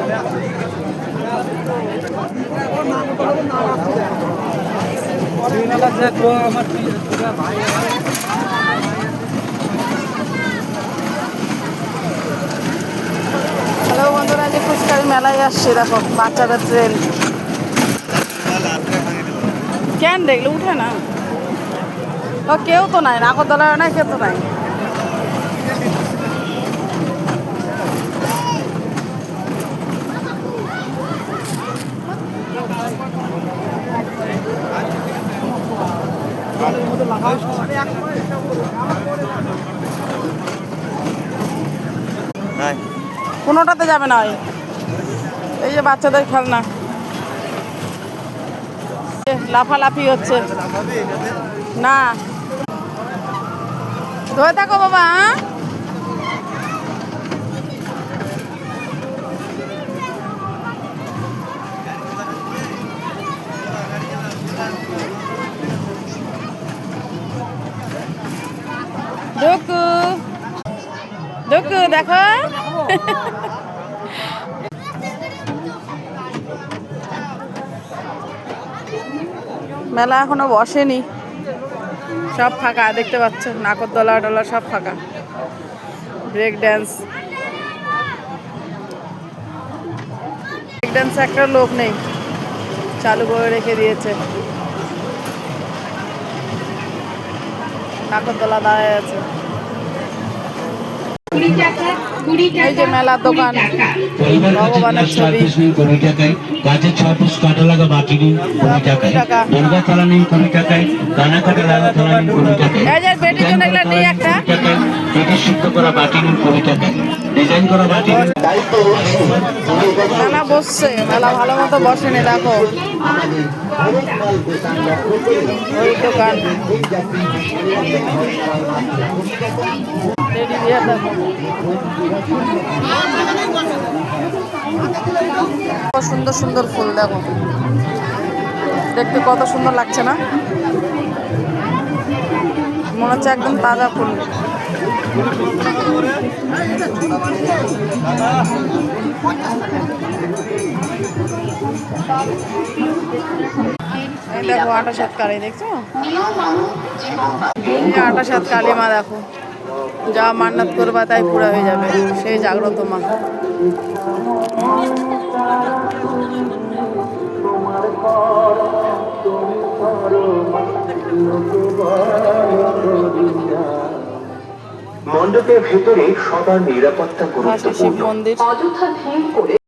Hello বন্ধুরা, যে ফুচকারি মেলায় আসছে, দেখো বাচ্চাদের ট্রেন। কেন দেখলে উঠে না? ও কেউ তো নাই, নাগরদোলায় নাই, কেউ তো নাই। কোনোটাতে যাবে না। এই যে বাচ্চাদের খেলনা, লাফালাফি হচ্ছে না। ধরে থাকো বাবা। ডুকু ডুকু দেখো। মেলা এখনো বসেনি, সব ফাঁকা দেখতে পাচ্ছ। নাগরদোলা ডোলা সব ফাঁকা। ব্রেক ড্যান্স একটা লোক নেই, চালু করে রেখে দিয়েছে। নাগরদোলা দাঁড়ায় আছে। এই যে মেলার দোকান, ভগবানের ছবি। গাছের 6 পিস কাটা লাগা বাটি নিন 20 টাকায়, দুর্গা থালা নিন 20 টাকায়, দানা কাটা লাগা থালা নিন 20 টাকায়, পেটের সিদ্ধ করা বাটি নিন 20 টাকায়, ডিজাইন করা বাটি। মেলা বসছে, মেলা ভালো মতো বসেনি। দেখো ওই দোকান, সুন্দর সুন্দর ফুল দেখো, দেখতে কত সুন্দর লাগছে না? মনে হচ্ছে একদম তাজা ফুল। দেখো 28 কালী, দেখছো? 28 কালী মা দেখো, যা মান্নাত করবা তাই পুরো হয়ে যাবে, সেই জাগ্রত মা। মণ্ডপের ভেতরে সবার নিরাপত্তা গুরুত্বপূর্ণ। শিব মন্দির।